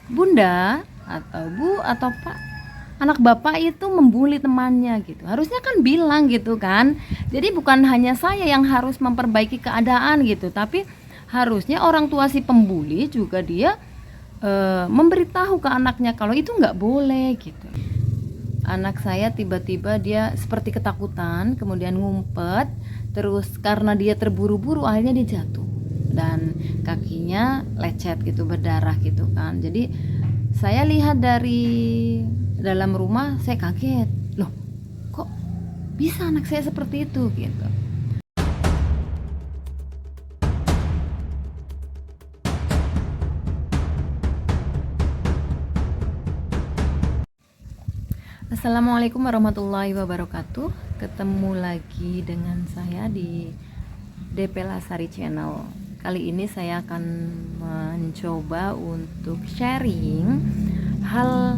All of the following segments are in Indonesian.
Bunda atau Bu atau Pak, anak bapak itu membuli temannya gitu. Harusnya kan bilang gitu kan. Jadi bukan hanya saya yang harus memperbaiki keadaan gitu, tapi harusnya orang tua si pembuli juga dia memberitahu ke anaknya kalau itu nggak boleh gitu. Anak saya tiba-tiba dia seperti ketakutan, kemudian ngumpet, terus karena dia terburu-buru akhirnya dia jatuh dan kakinya lecet gitu, berdarah gitu kan. Jadi saya lihat dari dalam rumah, saya kaget, loh kok bisa anak saya seperti itu gitu. Assalamualaikum warahmatullahi wabarakatuh. Ketemu lagi dengan saya di DP Lasari Channel. Kali ini saya akan mencoba untuk sharing hal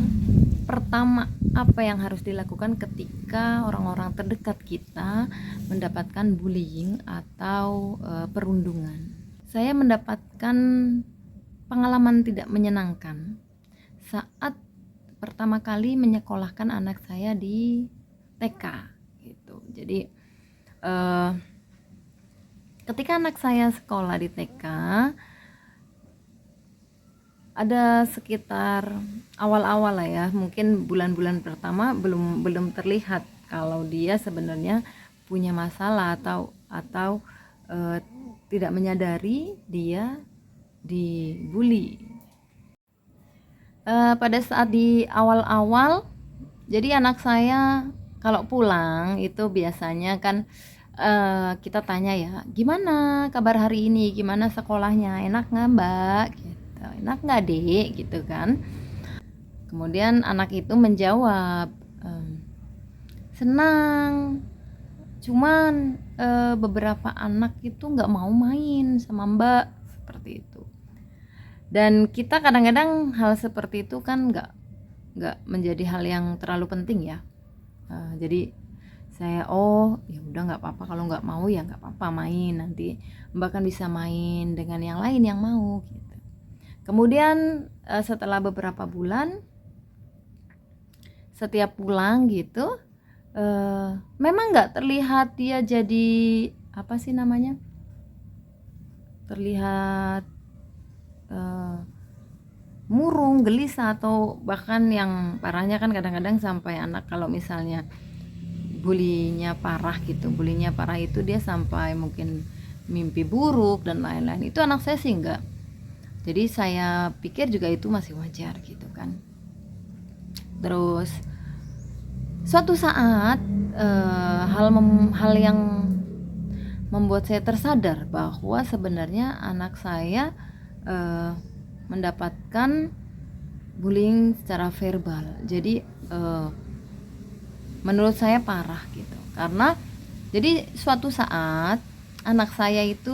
pertama apa yang harus dilakukan ketika orang-orang terdekat kita mendapatkan bullying atau perundungan. Saya mendapatkan pengalaman tidak menyenangkan saat pertama kali menyekolahkan anak saya di TK gitu. Jadi ketika anak saya sekolah di TK, ada sekitar awal-awal lah ya, mungkin bulan-bulan pertama belum terlihat kalau dia sebenarnya punya masalah atau tidak menyadari dia dibully. Pada saat di awal-awal, jadi anak saya kalau pulang itu biasanya kan kita tanya ya, gimana kabar hari ini, gimana sekolahnya, enak nggak mbak, gitu, enak nggak dek, gitu kan. Kemudian anak itu menjawab, senang, cuman beberapa anak itu nggak mau main sama mbak, seperti itu. Dan kita kadang-kadang hal seperti itu kan nggak menjadi hal yang terlalu penting ya. Jadi saya ya udah nggak apa-apa, kalau nggak mau ya nggak apa-apa, main nanti mbak kan bisa main dengan yang lain yang mau gitu. Kemudian setelah beberapa bulan, setiap pulang gitu memang nggak terlihat dia jadi apa sih namanya, terlihat murung, gelisah, atau bahkan yang parahnya kan kadang-kadang sampai anak kalau misalnya bulinya parah gitu, bulinya parah itu dia sampai mungkin mimpi buruk dan lain-lain. Itu anak saya sih enggak. Jadi saya pikir juga itu masih wajar gitu kan. Terus suatu saat hal yang membuat saya tersadar bahwa sebenarnya anak saya mendapatkan bullying secara verbal. Jadi menurut saya parah gitu. Karena jadi suatu saat anak saya itu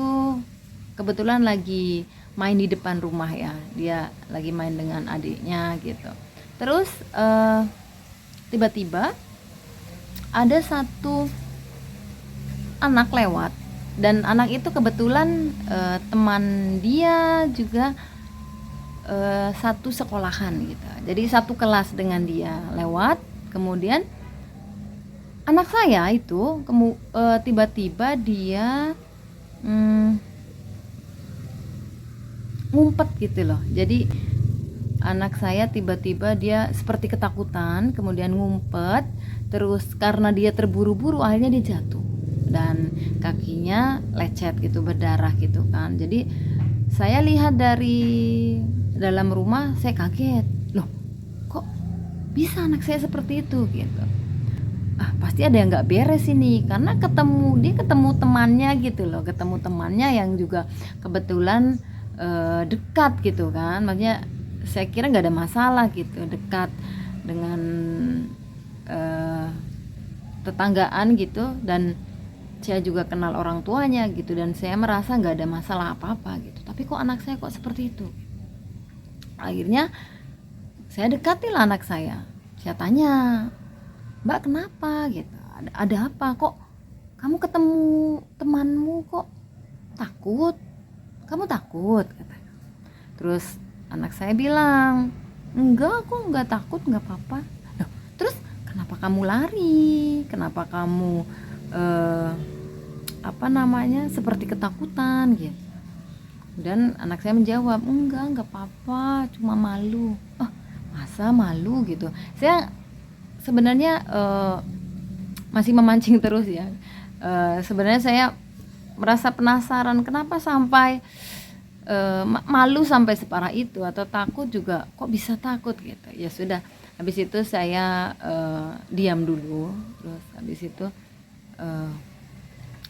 kebetulan lagi main di depan rumah ya. Dia lagi main dengan adiknya gitu. Terus tiba-tiba ada satu anak lewat, dan anak itu kebetulan teman dia juga satu sekolahan gitu. Jadi satu kelas dengan dia lewat. Kemudian anak saya itu tiba-tiba dia ngumpet gitu loh. Jadi anak saya tiba-tiba dia seperti ketakutan, kemudian ngumpet, terus karena dia terburu-buru akhirnya dia jatuh dan kakinya lecet gitu, berdarah gitu kan. Jadi saya lihat dari dalam rumah, saya kaget, loh kok bisa anak saya seperti itu gitu. Pasti ada yang nggak beres ini, karena ketemu temannya gitu loh, ketemu temannya yang juga kebetulan dekat gitu kan. Maksudnya saya kira nggak ada masalah gitu, dekat dengan tetanggaan gitu, dan saya juga kenal orang tuanya gitu, dan saya merasa nggak ada masalah apa-apa gitu. Tapi kok anak saya kok seperti itu? Akhirnya saya dekatilah anak saya tanya, mbak kenapa gitu, ada apa, kok kamu ketemu temanmu kok takut, kamu takut kata. Terus anak saya bilang, enggak, aku enggak takut, enggak apa-apa. Loh, terus kenapa kamu lari? Kenapa kamu eh, apa namanya, seperti ketakutan gitu? Dan anak saya menjawab, enggak apa-apa, cuma malu. Oh, masa malu gitu? Saya sebenarnya masih memancing terus ya. Sebenarnya saya merasa penasaran kenapa sampai malu sampai separah itu, atau takut juga kok bisa takut gitu. Ya sudah, habis itu saya diam dulu, terus habis itu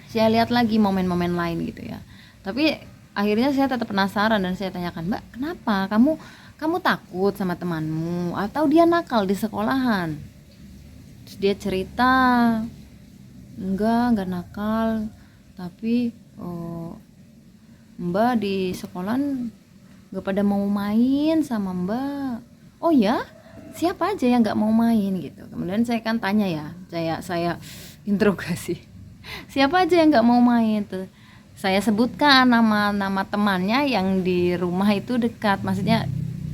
saya lihat lagi momen-momen lain gitu ya. Tapi akhirnya saya tetap penasaran dan saya tanyakan, Mbak, kenapa kamu takut sama temanmu atau dia nakal di sekolahan? Terus dia cerita, enggak nakal, tapi Mbak di sekolahan nggak pada mau main sama Mbak. Oh ya, siapa aja yang nggak mau main gitu. Kemudian saya kan tanya ya, saya interogasi, siapa aja yang nggak mau main tuh. Saya sebutkan nama temannya yang di rumah itu dekat, maksudnya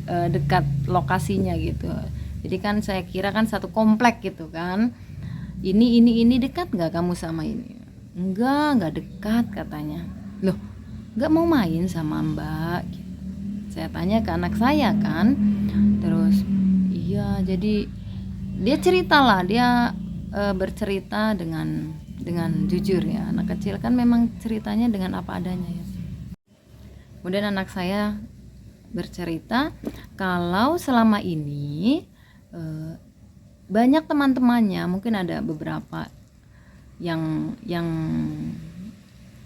dekat lokasinya gitu. Jadi kan saya kira kan satu komplek gitu kan. Ini dekat nggak kamu sama ini? Enggak dekat katanya. Loh, nggak mau main sama Mbak gitu. Saya tanya ke anak saya kan, terus iya, jadi dia ceritalah, dia bercerita dengan jujur ya. Anak kecil kan memang ceritanya dengan apa adanya ya. Kemudian anak saya bercerita kalau selama ini banyak teman-temannya, mungkin ada beberapa yang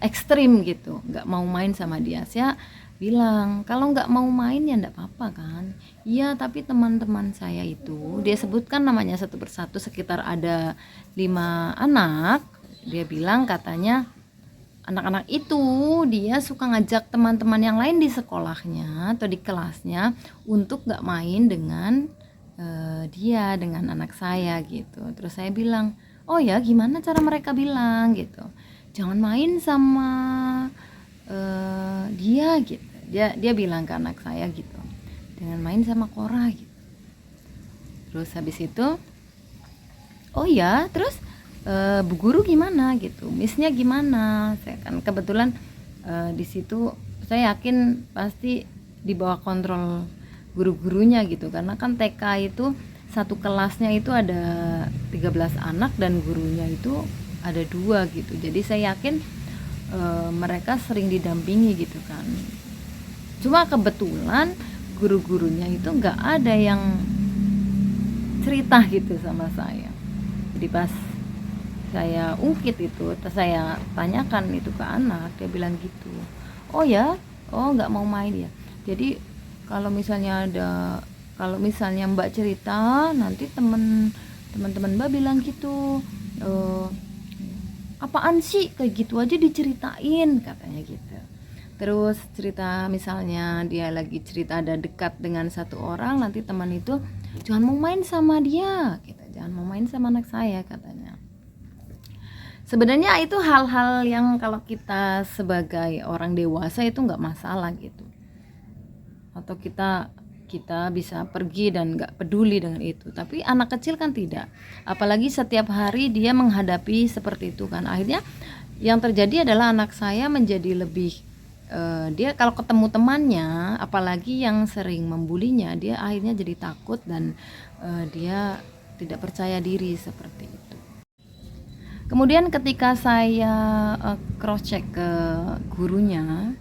ekstrim gitu, nggak mau main sama dia. Saya bilang, kalau nggak mau main ya nggak apa-apa kan. Iya, tapi teman-teman saya itu, dia sebutkan namanya satu persatu, sekitar ada 5 anak. Dia bilang katanya anak-anak itu dia suka ngajak teman-teman yang lain di sekolahnya atau di kelasnya untuk nggak main dengan dia, dengan anak saya gitu. Terus saya bilang, oh ya, gimana cara mereka bilang gitu, jangan main sama dia gitu. Dia bilang ke anak saya gitu, jangan main sama Cora gitu. Terus habis itu, oh ya, terus bu guru gimana gitu, missnya gimana? Saya kan kebetulan di situ saya yakin pasti di bawah kontrol guru-gurunya gitu, karena kan TK itu satu kelasnya itu ada 13 anak dan gurunya itu ada 2 gitu. Jadi saya yakin mereka sering didampingi gitu kan. Cuma kebetulan guru-gurunya itu nggak ada yang cerita gitu sama saya. Jadi pas saya ungkit itu, saya tanyakan itu ke anak, dia bilang gitu, oh ya, oh nggak mau main ya. Jadi kalau misalnya Mbak cerita, nanti teman-teman Mbak bilang gitu, apaan sih kayak gitu aja diceritain, katanya gitu. Terus cerita, misalnya dia lagi cerita ada dekat dengan satu orang, nanti teman itu jangan mau main sama dia gitu, jangan mau main sama anak saya, katanya. Sebenarnya itu hal-hal yang kalau kita sebagai orang dewasa itu nggak masalah gitu, atau kita bisa pergi dan nggak peduli dengan itu. Tapi anak kecil kan tidak, apalagi setiap hari dia menghadapi seperti itu kan. Akhirnya yang terjadi adalah anak saya menjadi lebih dia kalau ketemu temannya, apalagi yang sering membulinya, dia akhirnya jadi takut dan dia tidak percaya diri seperti itu. Kemudian ketika saya cross check ke gurunya,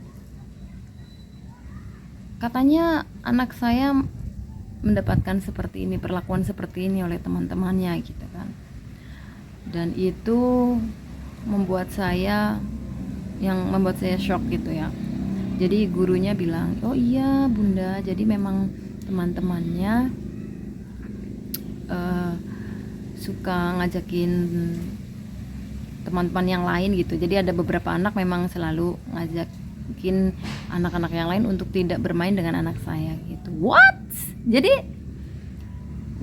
katanya anak saya mendapatkan seperti ini, perlakuan seperti ini oleh teman-temannya gitu kan. Dan itu membuat saya shock gitu ya. Jadi gurunya bilang, oh iya Bunda, jadi memang teman-temannya suka ngajakin teman-teman yang lain gitu. Jadi ada beberapa anak memang selalu ngajakin anak-anak yang lain untuk tidak bermain dengan anak saya gitu. What? Jadi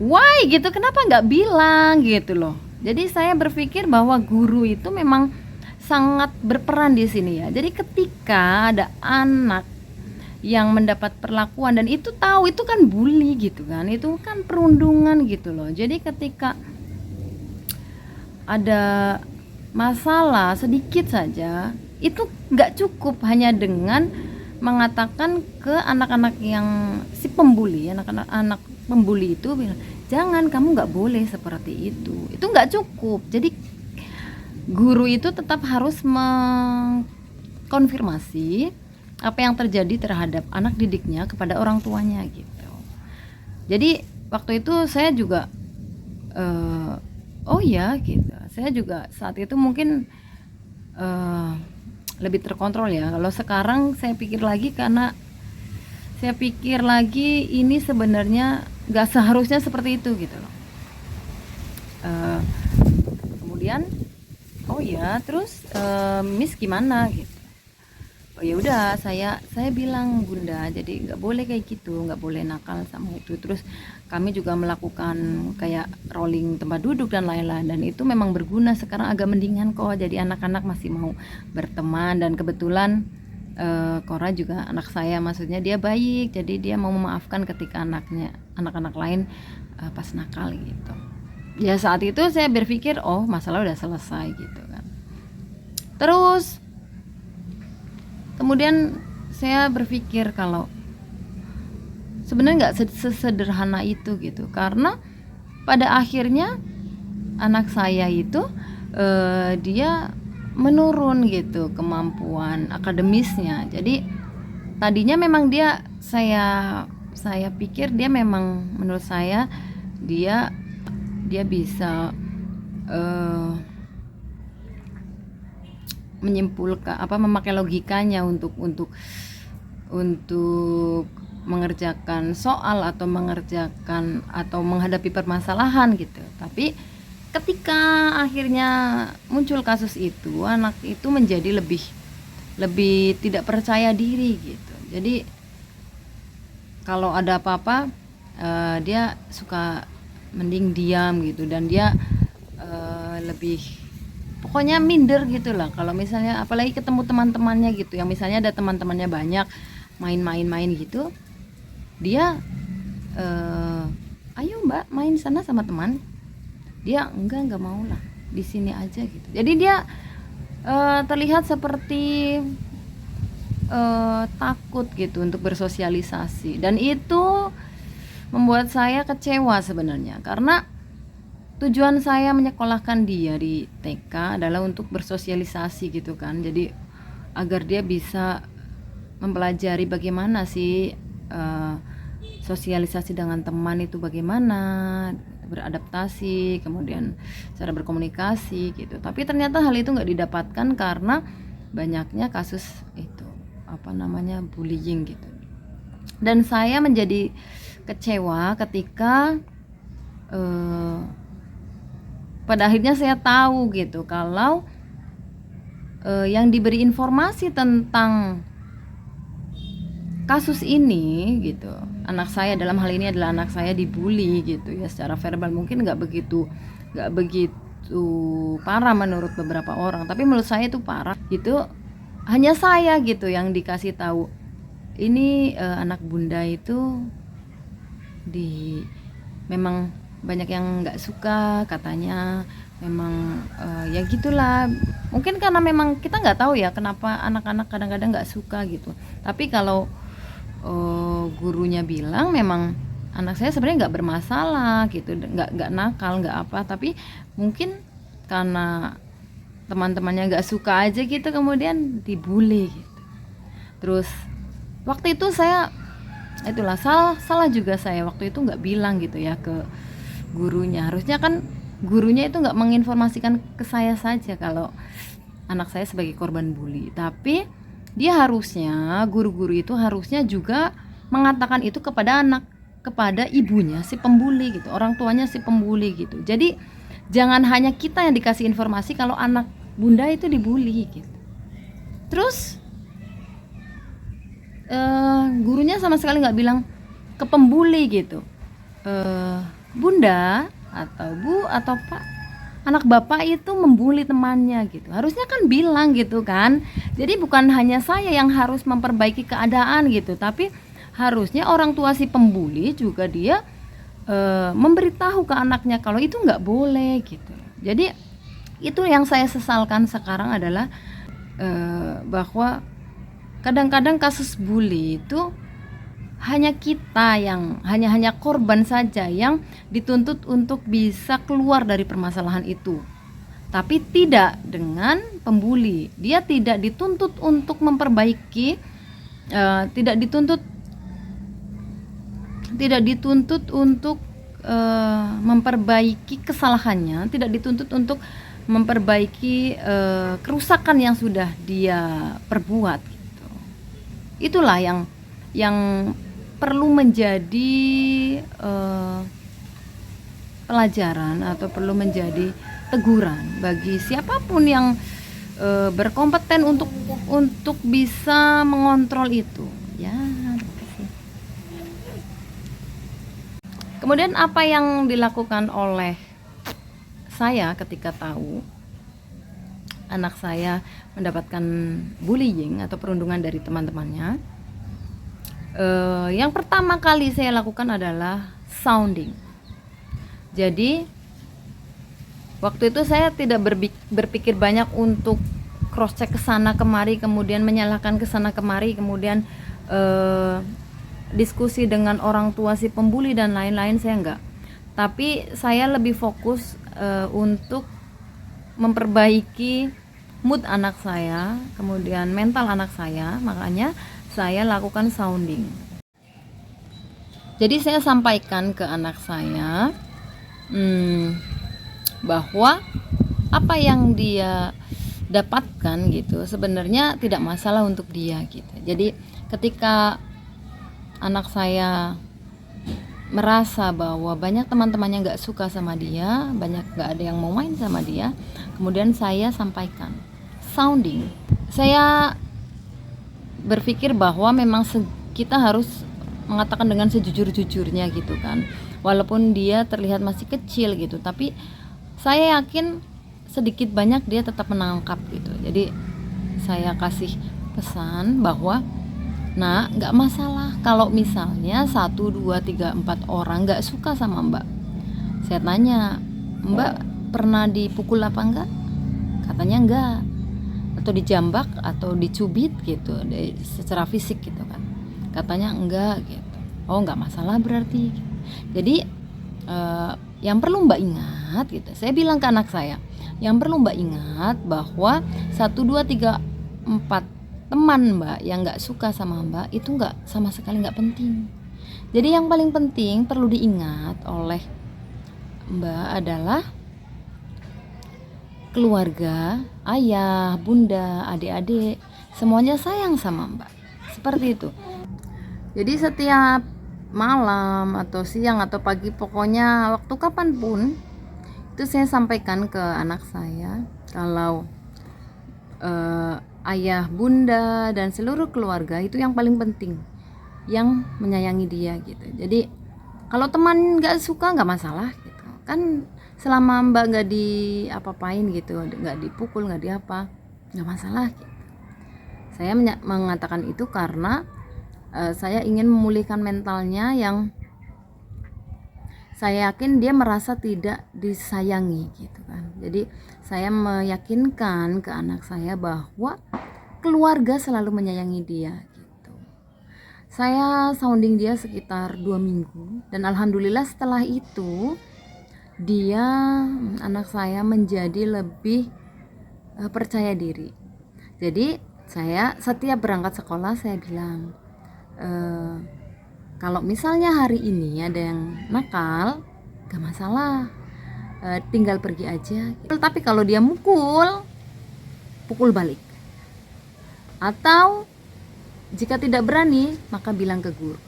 why gitu, kenapa nggak bilang gitu loh. Jadi saya berpikir bahwa guru itu memang sangat berperan di sini ya. Jadi ketika ada anak yang mendapat perlakuan, dan itu tahu itu kan bully gitu kan, itu kan perundungan gitu loh. Jadi ketika ada masalah sedikit saja, itu nggak cukup hanya dengan mengatakan ke anak-anak yang si pembuli, anak-anak pembuli itu bilang jangan, kamu nggak boleh seperti itu nggak cukup. Jadi guru itu tetap harus mengkonfirmasi apa yang terjadi terhadap anak didiknya kepada orang tuanya gitu. Jadi waktu itu saya juga oh ya gitu, saya juga saat itu mungkin lebih terkontrol ya. Kalau sekarang saya pikir lagi, karena saya pikir lagi ini sebenarnya nggak seharusnya seperti itu gitu loh. Kemudian oh ya terus Miss gimana gitu. Oh ya udah, saya bilang, Bunda, jadi nggak boleh kayak gitu, nggak boleh nakal sama itu. Terus kami juga melakukan kayak rolling tempat duduk dan lain-lain, dan itu memang berguna. Sekarang agak mendingan kok, jadi anak-anak masih mau berteman. Dan kebetulan Cora juga anak saya, maksudnya dia baik, jadi dia mau memaafkan ketika anak-anak lain pas nakal gitu. Ya saat itu saya berpikir oh masalah udah selesai gitu kan. Terus kemudian saya berpikir kalau sebenarnya nggak sesederhana itu gitu, karena pada akhirnya anak saya itu dia menurun gitu kemampuan akademisnya. Jadi tadinya memang saya pikir dia memang, menurut saya dia bisa menyimpulkan memakai logikanya untuk mengerjakan soal atau menghadapi permasalahan gitu. Tapi ketika akhirnya muncul kasus itu, anak itu menjadi lebih tidak percaya diri gitu. Jadi kalau ada apa-apa dia suka mending diam gitu, dan dia lebih pokoknya minder gitu lah. Kalau misalnya apalagi ketemu teman-temannya gitu, yang misalnya ada teman-temannya banyak main gitu, dia ayo Mbak main sana sama teman, dia enggak mau lah, di sini aja gitu. Jadi dia terlihat seperti takut gitu untuk bersosialisasi, dan itu membuat saya kecewa sebenarnya, karena tujuan saya menyekolahkan dia di TK adalah untuk bersosialisasi gitu kan. Jadi agar dia bisa mempelajari bagaimana sih sosialisasi dengan teman itu, bagaimana beradaptasi, kemudian cara berkomunikasi gitu. Tapi ternyata hal itu nggak didapatkan karena banyaknya kasus itu bullying gitu. Dan saya menjadi kecewa ketika pada akhirnya saya tahu gitu kalau yang diberi informasi tentang kasus ini gitu, anak saya, dalam hal ini adalah anak saya dibully gitu ya secara verbal. Mungkin nggak begitu parah menurut beberapa orang, tapi menurut saya itu parah gitu. Hanya saya gitu yang dikasih tahu ini anak Bunda itu memang banyak yang nggak suka katanya, memang ya gitulah. Mungkin karena memang kita nggak tahu ya kenapa anak-anak kadang-kadang nggak suka gitu. Tapi kalau gurunya bilang memang anak saya sebenarnya nggak bermasalah gitu, nggak nakal, nggak apa, tapi mungkin karena teman-temannya nggak suka aja gitu, kemudian dibully gitu. Terus waktu itu saya itulah salah juga saya waktu itu nggak bilang gitu ya ke gurunya. Harusnya kan gurunya itu nggak menginformasikan ke saya saja kalau anak saya sebagai korban bully, tapi dia harusnya, guru-guru itu harusnya juga mengatakan itu kepada ibunya si pembuli gitu, orang tuanya si pembuli gitu. Jadi jangan hanya kita yang dikasih informasi kalau anak Bunda itu dibully gitu. Terus gurunya sama sekali nggak bilang ke pembuli gitu, Bunda atau Bu atau Pak, anak bapak itu membuli temannya gitu. Harusnya kan bilang gitu kan. Jadi bukan hanya saya yang harus memperbaiki keadaan gitu, tapi harusnya orang tua si pembuli juga dia memberitahu ke anaknya kalau itu nggak boleh gitu. Jadi itu yang saya sesalkan sekarang adalah bahwa kadang-kadang kasus bully itu hanya kita yang hanya korban saja yang dituntut untuk bisa keluar dari permasalahan itu, tapi tidak dengan pembuli. Dia tidak dituntut untuk memperbaiki, tidak dituntut untuk memperbaiki kesalahannya, tidak dituntut untuk memperbaiki kerusakan yang sudah dia perbuat gitu. Itulah yang perlu menjadi pelajaran atau perlu menjadi teguran bagi siapapun yang berkompeten untuk bisa mengontrol itu ya. Kemudian apa yang dilakukan oleh saya ketika tahu anak saya mendapatkan bullying atau perundungan dari teman-temannya? Yang pertama kali saya lakukan adalah sounding. Jadi waktu itu saya tidak berpikir banyak untuk cross check ke sana kemari, kemudian menyalahkan ke sana kemari, kemudian diskusi dengan orang tua si pembuli dan lain-lain, saya enggak. Tapi saya lebih fokus untuk memperbaiki mood anak saya, kemudian mental anak saya. Makanya saya lakukan sounding. Jadi saya sampaikan ke anak saya bahwa apa yang dia dapatkan gitu sebenarnya tidak masalah untuk dia gitu. Jadi ketika anak saya merasa bahwa banyak teman-temannya gak suka sama dia, banyak gak ada yang mau main sama dia, kemudian saya sampaikan sounding. Saya berpikir bahwa memang kita harus mengatakan dengan sejujur-jujurnya gitu kan, walaupun dia terlihat masih kecil gitu, tapi saya yakin sedikit banyak dia tetap menangkap gitu. Jadi saya kasih pesan bahwa nggak masalah kalau misalnya 1, 2, 3, 4 orang nggak suka sama Mbak. Saya tanya, Mbak pernah dipukul apa enggak? Katanya enggak, atau dijambak atau dicubit gitu secara fisik gitu kan. Katanya enggak gitu. Oh, enggak masalah berarti. Jadi yang perlu Mbak ingat gitu. Saya bilang ke anak saya, yang perlu Mbak ingat bahwa 1, 2, 3, 4 teman Mbak yang enggak suka sama Mbak itu enggak sama sekali enggak penting. Jadi yang paling penting perlu diingat oleh Mbak adalah keluarga, ayah, bunda, adik-adik, semuanya sayang sama Mbak. Seperti itu. Jadi setiap malam atau siang atau pagi, pokoknya waktu kapanpun itu saya sampaikan ke anak saya kalau ayah, bunda, dan seluruh keluarga itu yang paling penting, yang menyayangi dia gitu. Jadi kalau teman gak suka gak masalah gitu kan, selama Mbak gak diapa-apain gitu, gak dipukul, gak diapa, gak masalah gitu. Saya mengatakan itu karena saya ingin memulihkan mentalnya yang saya yakin dia merasa tidak disayangi gitu kan. Jadi saya meyakinkan ke anak saya bahwa keluarga selalu menyayangi dia gitu. Saya sounding dia sekitar 2 minggu dan alhamdulillah setelah itu dia, anak saya, menjadi lebih percaya diri. Jadi saya setiap berangkat sekolah saya bilang, kalau misalnya hari ini ada yang nakal, gak masalah, tinggal pergi aja gitu. Tapi kalau dia pukul balik. Atau jika tidak berani, maka bilang ke guru.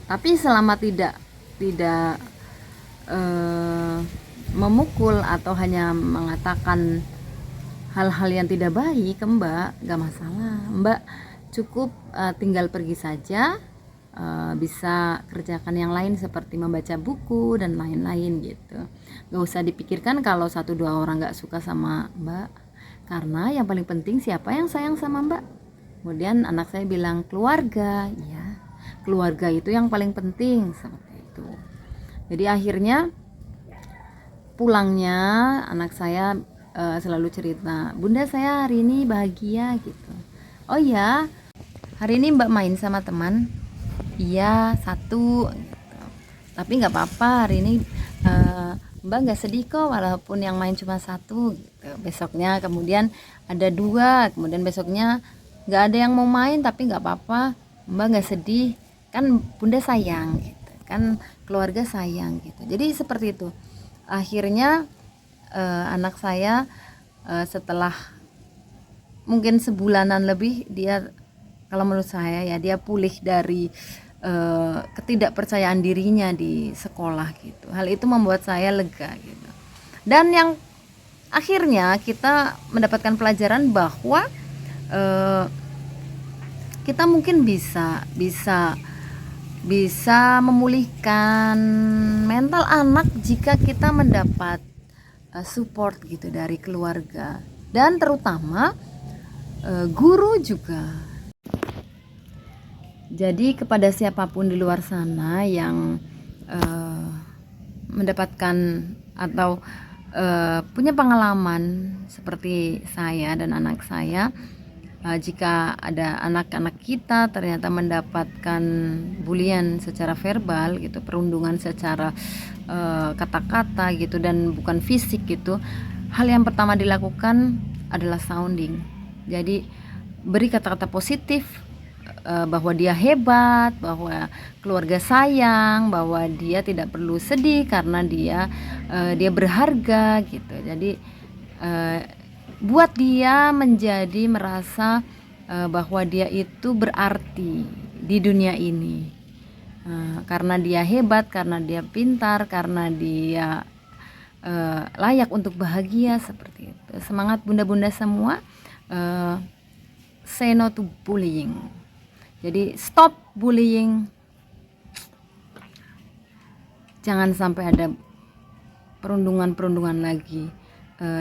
Tapi selama tidak memukul atau hanya mengatakan hal-hal yang tidak baik ke Mbak, gak masalah. Mbak cukup tinggal pergi saja, bisa kerjakan yang lain seperti membaca buku dan lain-lain gitu. Gak usah dipikirkan kalau 1-2 orang gak suka sama Mbak, karena yang paling penting siapa yang sayang sama Mbak. Kemudian anak saya bilang keluarga, ya keluarga itu yang paling penting, seperti itu. Jadi akhirnya pulangnya anak saya selalu cerita, Bunda saya hari ini bahagia gitu. Oh ya, hari ini Mbak main sama teman? Iya, 1 gitu. Tapi nggak apa-apa, hari ini Mbak nggak sedih kok walaupun yang main cuma 1 gitu. Besoknya kemudian ada 2, kemudian besoknya nggak ada yang mau main, tapi nggak apa-apa, Mbak nggak sedih, kan Bunda sayang gitu, kan keluarga sayang gitu. Jadi seperti itu. Akhirnya anak saya setelah mungkin sebulanan lebih, dia, kalau menurut saya ya, dia pulih dari ketidakpercayaan dirinya di sekolah gitu. Hal itu membuat saya lega gitu. Dan yang akhirnya kita mendapatkan pelajaran bahwa kita mungkin bisa memulihkan mental anak jika kita mendapat support gitu dari keluarga, dan terutama guru juga. Jadi kepada siapapun di luar sana yang mendapatkan atau punya pengalaman seperti saya dan anak saya, jika ada anak-anak kita ternyata mendapatkan bulian secara verbal gitu, perundungan secara kata-kata gitu dan bukan fisik gitu, hal yang pertama dilakukan adalah sounding. Jadi beri kata-kata positif, bahwa dia hebat, bahwa keluarga sayang, bahwa dia tidak perlu sedih karena dia berharga gitu. Jadi buat dia menjadi merasa bahwa dia itu berarti di dunia ini, karena dia hebat, karena dia pintar, karena dia layak untuk bahagia, seperti itu. Semangat bunda-bunda semua, say no to bullying. Jadi stop bullying, jangan sampai ada perundungan-perundungan lagi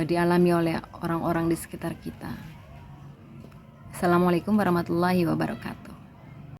dialami oleh orang-orang di sekitar kita. Assalamualaikum warahmatullahi wabarakatuh.